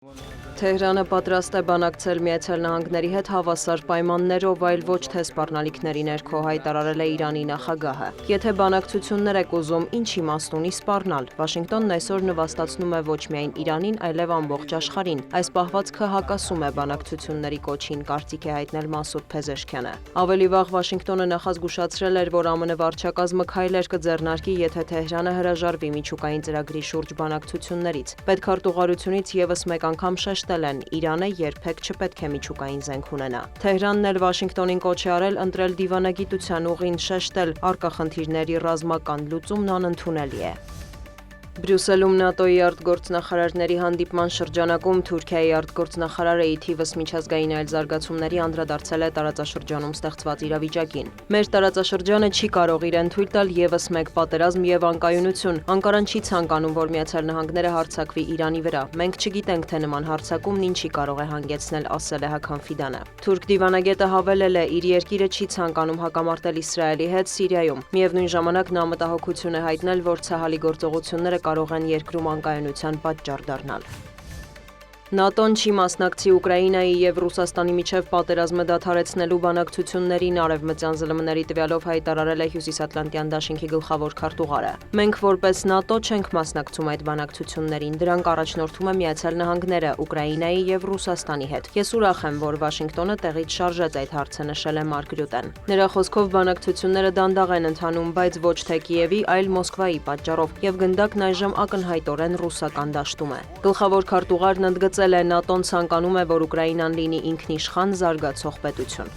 Թեհրանը պատրաստ է բանակցել Միացյալ Նահանգների հետ հավասար պայմաններով, այլ ոչ թե սպառնալիքների ներքո, հայտարարել է Իրանի նախագահը։ Եթե բանակցություններ եք ուզում, ինչ իմաստ ունի սպառնալ։ Վաշինգտոնն այսօր նվաստացնում է ոչ միայն Իրանին, այլև ամբողջ աշխարհին։ Այս պահվածքը հակասում է բանակցությունների կոչին, կարծիք է հայտնել Մասուդ Փեզեշքյանը։ Ավելի վաղ Վաշինգտոնը նախազգուշացրել էր, որ ԱՄՆ վարչակազմը քայլեր կձեռնարկի, եթե Թեհրանը հրաժարվի միջուկային ծրագրի շուրջ բանակցություններից։ Պետքարտուղարությունից եւս մեկ անգամ շեշտել են, Իրանը երբեք չպետք է միջուկային զենք ունենա։ Թեհրանն էլ Վաշինգտոնին կոչ է արել ընտրել դիվանագիտության ուղին, շեշտել առկա խնդիրների ռազմական լուծումն անընդունելի է։ Բրյուսելում ՆԱՏՕ-ի արտգործնախարարների հանդիպման շրջանակում Թուրքիայի արտգործնախարարը ի թիվս միջազգային այլ զարգացումների անդրադարձել է տարածաշրջանում ստեղծված իրավիճակին։ Մեր տարածաշրջանը չի կարող իրեն թույլ տալ եւս մեկ պատերազմ եւ անկայունություն։ Անկարան չի ցանկանում, որ Միացյալ Նահանգները հարձակվի Իրանի վրա։ Մենք չգիտենք, թե նման հարձակումն ինչի կարող է հանգեցնել, ասել է Հական Ֆիդանը։ Թուրք դիվանագետը հավելել է, իր երկիրը չի ցանկանում հակամարտել Իսրայելի հետ Սիրիայում։ Միևնույն ժամանակ նա մտահոգություն է հայտնել, որ ցահալի գործողությունները կարող են երկրում անկայունության պատճառ դառնալ։ ՆԱՏՕ-ն չի մասնակցի Ուկրաինայի եւ Ռուսաստանի միջև պատերազմը դադարեցնելու բանակցություններին, արևմտյան ԶԼՄ-ների տվյալով հայտարարել է Հյուսիսատլանտյան դաշինքի գլխավոր քարտուղարը։ Մենք որպես ՆԱՏՕ չենք մասնակցում այդ բանակցություններին, դրանք առաջնորդում է Միացյալ Նահանգները, Ուկրաինայի եւ Ռուսաստանի հետ։ Ես ուրախ եմ, որ Վաշինգտոնը տեղից շարժեց այդ հարցը, նշել է Մարկ Ռյուտեն։ Նրա խոսքով բանակցությունները դանդաղ են ընթանում, բայց ոչ թե Կիևի, այլ Մոսկվայի պատճառով, եւ գնդակն այժմ ակնհայտորեն ռուսական դաշտում է։ Գլխավոր քարտուղարն ընդգծել է, ՆԱՏՕ-ն ցանկանում է, որ Ուկրաինան լինի ինքնիշխան զարգացող պետություն։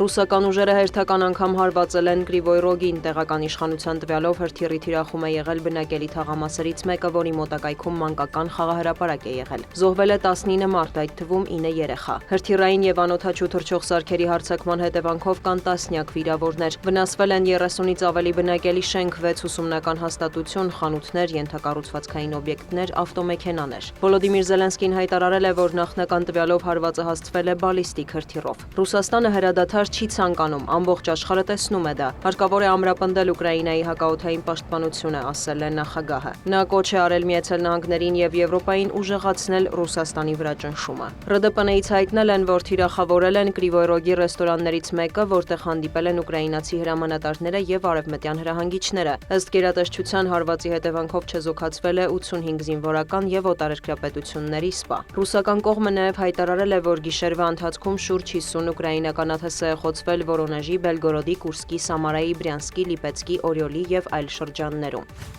Ռուսական ուժերը հերթական անգամ հարվածել են Կրիվոյ Ռոգին, տեղական իշխանության տվյալով հրթիռի թիրախում է եղել բնակելի թաղամասերից մեկը, որի մոտակայքում մանկական խաղահրապարակ է եղել։ Զոհվել է 19 մարդ, այդ թվում 9 երեխա։ Հրթիռային եւ անօդաչու թռչող սարքերի հարձակման հետևանքով կան տասնյակ վիրավորներ։ Վնասվել են 30-ից ավելի բնակելի շենք, 6 ուսումնական հաստատություն, խանութներ, ենթակառուցվածքային օբյեկտներ, ավտոմեքենաներ։ Վոլոդիմիր Զելենսկին հայտարարել է, որ նախնական տվյալով հարվածը հասցվել է բալիստիկ հրթիռով։ Ռուսաստանը հրադադար չի ցանկանում, ամբողջ աշխարհը տեսնում է դա։ Հարկավոր է ամրապնդել Ուկրաինայի հակաօդային պաշտպանությունը, ասել է նախագահը։ Նա կոչ է արել Միացյալ Նահանգներին եւ Եվրոպային ուժեղացնել Ռուսաստանի վրա ճնշումը։ ՌԴՊՆ-ից հայտնել են, որ թիրախավորել են Կրիվոյ Ռոգի ռեստորաններից մեկը, որտեղ հանդիպել են ուկրաինացի հրամանատարները եւ արևմտյան հրահանգիչները։ Ըստ գերատեսչության հարվածի հետևանքով չեզոքացվել է 85 զինվորական եւ օտարերկրապետությունների սպա։ Ռուսական կողմը նաեւ հայտարարել է, որ գիշերվա ընթացքում շուրջ 50 ուկրաինական ԱԹՍ խոցվել Վորոնեժի, Բելգորոդի, Կուրսկի, Սամարայի, Բրյանսկի, Լիպեցկի, Օրիոլի եւ այլ շրջաններում։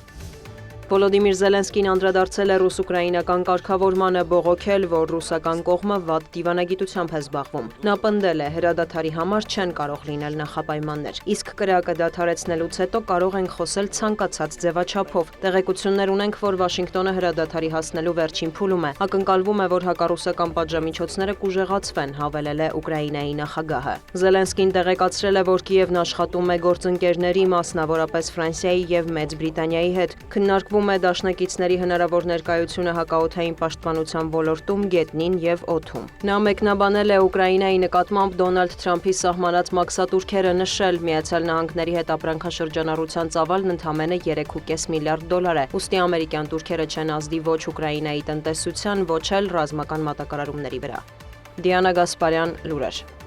Վոլոդիմիր Զելենսկին անդրադարձել է ռուս-ուկրաինական կարգավորմանը, բողոքել, որ ռուսական կողմը վատ դիվանագիտությամբ է զբաղվում։ Նա պնդել է, հրադադարի համար չեն կարող լինել նախապայմաններ, իսկ կրակը դադարեցնելուց հետո կարող ենք խոսել ցանկացած ձևաչափով։ Տեղեկություններ ունենք, որ Վաշինգտոնը հրադադարի հասնելու վերջին փուլում է։ Ակնկալվում է, որ հակառուսական պատժամիջոցները կուժեղացվեն, հավելել է Ուկրաինայի նախագահը։ Զելենսկին տեղեկացրել է, որ Կիևն աշխատում է գործընկերների, մասնավորապես Ֆրանսիայի եւ Մեծ Բրիտանիայի հետ, քննարկվում է դաշնակիցների հնարավոր ներկայությունը հակաօդային պաշտպանության ոլորտում, գետնին եւ օդում։ Նա մեկնաբանել է Ուկրաինայի նկատմամբ Դոնալդ Թրամփի սահմանած մաքսատուրքերը, նշել Միացյալ Նահանգների հետ ապրանքաշրջանառության ծավալն ընդամենը 3.5 միլիարդ դոլար է, ուստի ամերիկյան տուրքերը չեն ազդի ոչ Ուկրաինայի տնտեսության, ոչ էլ ռազմական մատակարարումների վրա։ Դիանա Գասպարյան, լուրեր։